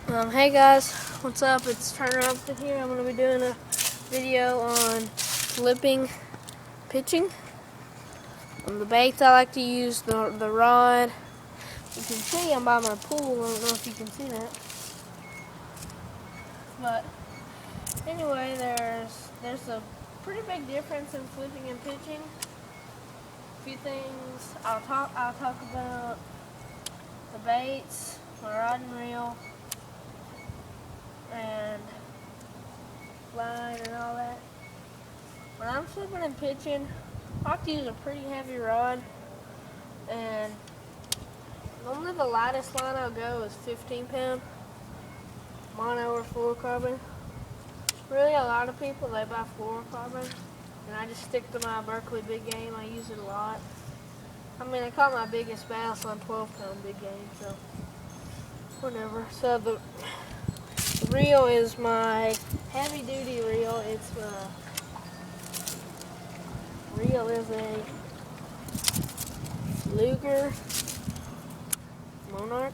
Hey guys, what's up? It's Turner Upton here. I'm going to be doing a video on flipping pitching. The baits I like to use, the rod. You can see I'm by my pool. I don't know if you can see that. But anyway, there's a pretty big difference in flipping and pitching. A few things I'll talk about: the baits, my rod and reel, and line and all that. When I'm flipping and pitching, I like to use a pretty heavy rod, and normally the lightest line I'll go is 15 pound mono or fluorocarbon. Really, a lot of people, they buy fluorocarbon, and I just stick to my Berkley Big Game. I use it a lot. I mean, I caught my biggest bass on 12 pound Big Game, so whatever. So the reel is my heavy duty reel. Reel is a Luger Monarch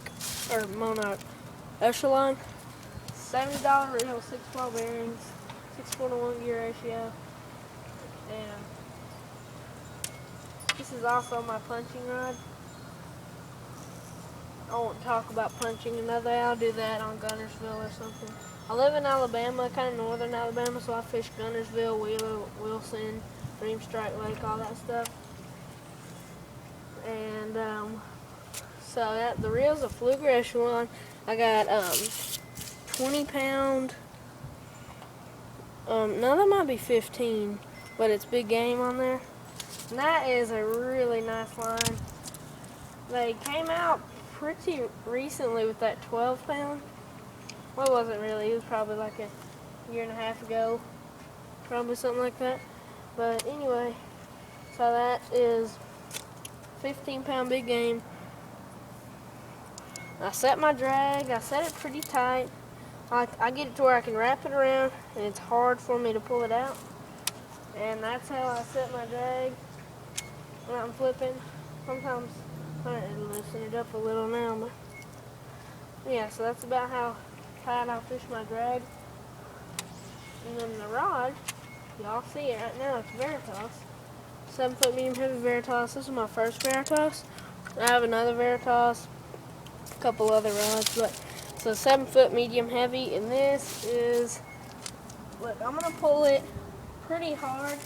Echelon. $70 reel, 6 ball bearings, 6 to 1 gear ratio, and this is also my punching rod. I won't talk about punching another day. I'll do that on Guntersville or something. I live in Alabama, kind of northern Alabama, so I fish Guntersville, Wheeler, Wilson, Dream Strike Lake, all that stuff. And so the reel's a Fluger Echelon. I got 20 pound. No, that might be 15, but it's Big Game on there. And that is a really nice line. They came out pretty recently with that 12 pound. Well, it wasn't really. It was probably like a year and a half ago. Probably something like that. But anyway, so that is 15 pound Big Game. I set my drag. I set it pretty tight. I get it to where I can wrap it around, and it's hard for me to pull it out. And that's how I set my drag when I'm flipping. Sometimes I loosen it up a little now, but yeah, so that's about how tight I fish my drag. And then the rod, y'all see it right now, it's Veritas. 7 foot medium heavy Veritas. This is my first Veritas. I have another Veritas, a couple other rods, but so 7 foot medium heavy, and this is, look, I'm gonna pull it pretty hard,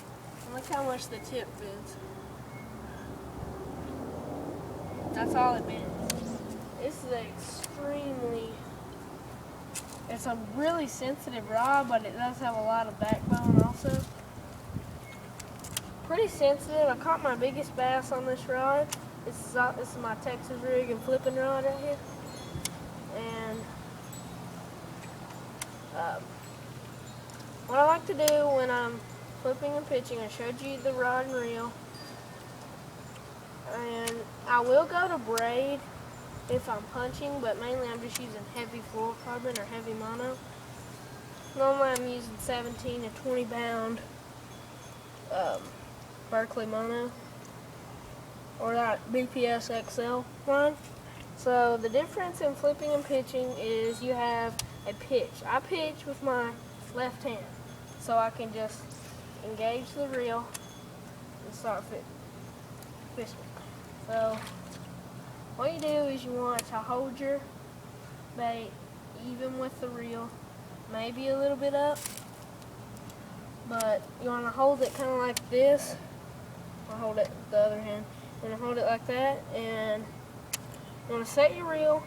and look how much the tip bends. That's all it bends. This is it's a really sensitive rod, but it does have a lot of backbone also. Pretty sensitive. I caught my biggest bass on this rod. This is my Texas rig and flipping rod right here. And what I like to do when I'm flipping and pitching, I showed you the rod and reel. And I will go to braid if I'm punching, but mainly I'm just using heavy fluorocarbon or heavy mono. Normally I'm using 17 to 20 pound Berkley mono or that BPS XL line. So the difference in flipping and pitching is you have a pitch. I pitch with my left hand, so I can just engage the reel and start fishing. So what you do is you want to hold your bait even with the reel, maybe a little bit up, but you want to hold it kind of like this. I'll hold it with the other hand. You want to hold it like that, and you want to set my reel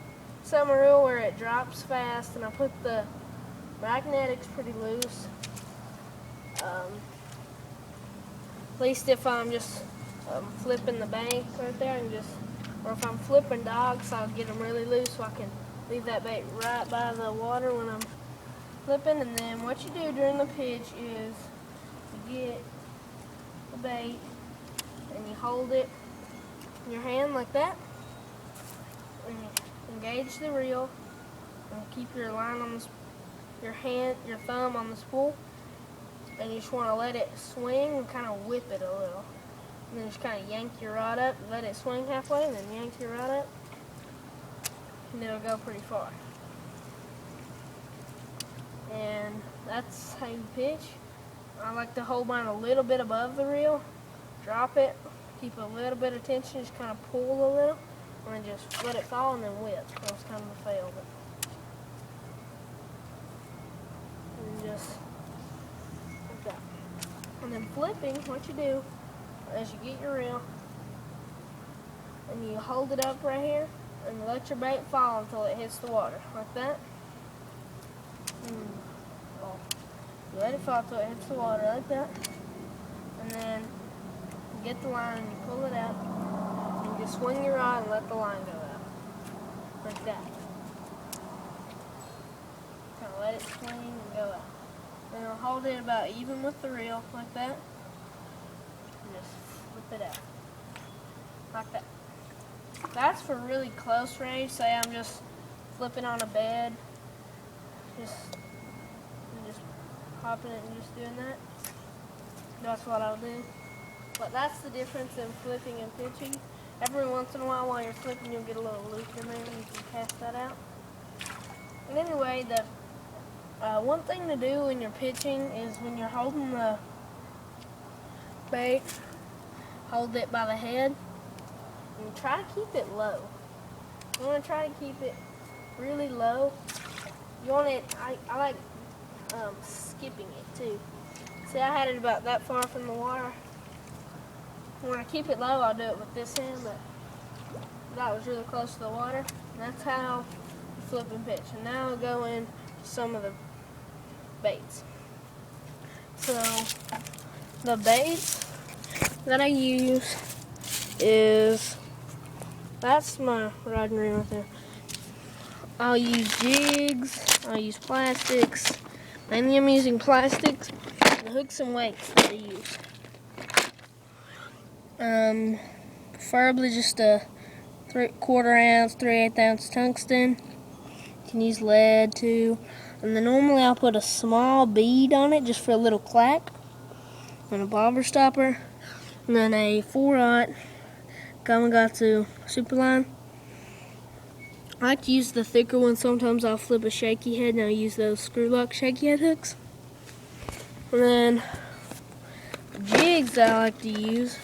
where it drops fast, and I put the magnetics pretty loose. At least if I'm just flipping the bank right there, or if I'm flipping dogs, I'll get them really loose so I can leave that bait right by the water when I'm flipping. And then what you do during the pitch is you get the bait and you hold it in your hand like that, and you engage the reel, and keep your line on your thumb on the spool, and you just want to let it swing and kind of whip it a little. And then just kind of yank your rod up, let it swing halfway, and then yank your rod up, and it'll go pretty far. and that's how you pitch. I like to hold mine a little bit above the reel, drop it, keep a little bit of tension, just kind of pull a little, and then just let it fall and then whip. That was kind of a fail, but and just like that. And then flipping, what you do is you get your reel and you hold it up right here and let your bait fall until it hits the water, like that. Well, you let it fall until it hits the water, like that. And then you get the line and you pull it out and you swing your rod and let the line go out, like that. Kind of let it swing and go out. Then I'll hold it about even with the reel, like that. And just flip it out, like that. That's for really close range. Say I'm just flipping on a bed, just popping it and just doing that. That's what I'll do. But that's the difference in flipping and pitching. Every once in a while you're flipping, you'll get a little loop in there and you can cast that out. And anyway, the one thing to do when you're pitching is when you're holding the bait, hold it by the head and try to keep it low. You want to try to keep it really low. You want it, I like skipping it too. See, I had it about that far from the water. When I keep it low, I'll do it with this hand, but that was really close to the water. And that's how you flip and pitch. And now I'll go in some of the baits. So the baits that I use is, that's my riding reel right there. I'll use jigs, I'll use plastics. Mainly I'm using plastics, the hooks and weights that I use. Preferably just a 3/4 ounce, 3/8 ounce tungsten. You can use lead too. And then normally I'll put a small bead on it just for a little clack. And a bobber stopper. And then a 4/0 Gamakatsu Superline. I like to use the thicker one. Sometimes I'll flip a shaky head and I'll use those screw lock shaky head hooks. And then the jigs that I like to use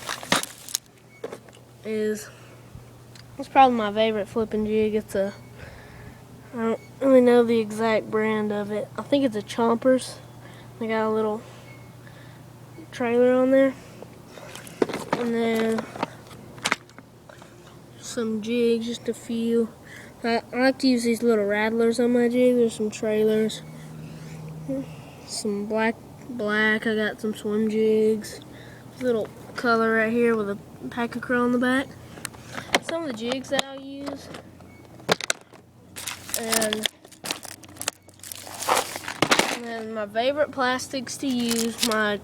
is, it's probably my favorite flipping jig. It's a, I don't really know the exact brand of it. I think it's a Chompers. They got a little trailer on there. And then some jigs, just a few. I like to use these little rattlers on my jig. There's some trailers. Some black. I got some swim jigs. Little color right here with a pack of crow on the back. Some of the jigs that I'll use. And then my favorite plastics to use. My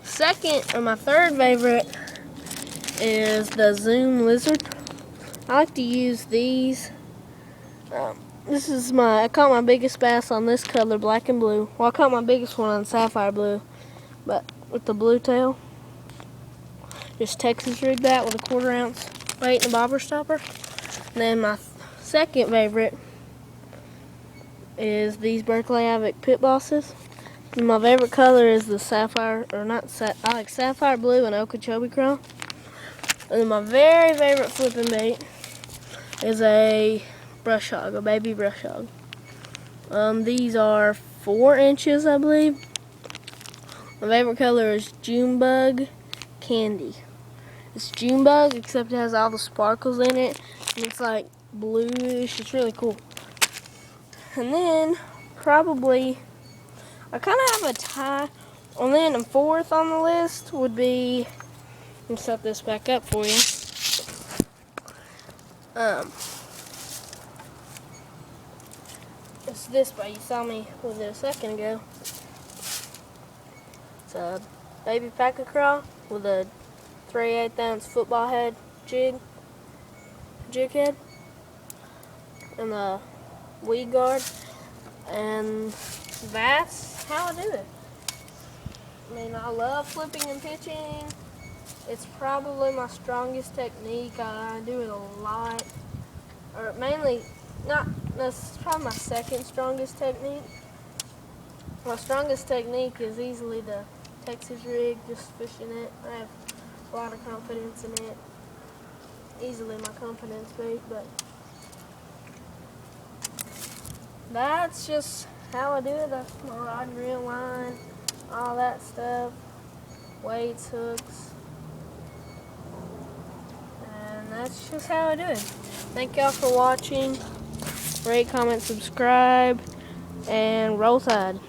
third favorite is the Zoom Lizard. I like to use these. This is I caught my biggest bass on this color, black and blue. Well, I caught my biggest one on sapphire blue, but with the blue tail. Just Texas rigged that with a 1/4 ounce weight and a bobber stopper. And then my second favorite is these Berkley Havoc Pit Bosses. And my favorite color is the sapphire, or not I like sapphire blue and Okeechobee Chrome. And then my very favorite flipping bait is a brush hog, a baby brush hog. These are 4 inches, I believe. My favorite color is Junebug Candy. It's Junebug, except it has all the sparkles in it, and it's like bluish. It's really cool. And then probably I kind of have a tie. And then a fourth on the list would be, let me set this back up for you. It's this bait. You saw me with it a second ago. It's a baby packer craw with a 3/8 ounce football head jig head, and a weed guard, and that's how I do it. I mean, I love flipping and pitching. It's probably my strongest technique. I do it a lot, or mainly, not, that's probably my second strongest technique. My strongest technique is easily the Texas rig, just fishing it. I have a lot of confidence in it. Easily my confidence bait, but that's just how I do it. That's my rod and reel line, all that stuff, weights, hooks, and that's just how I do it. Thank y'all for watching. Rate, comment, subscribe, and roll tide.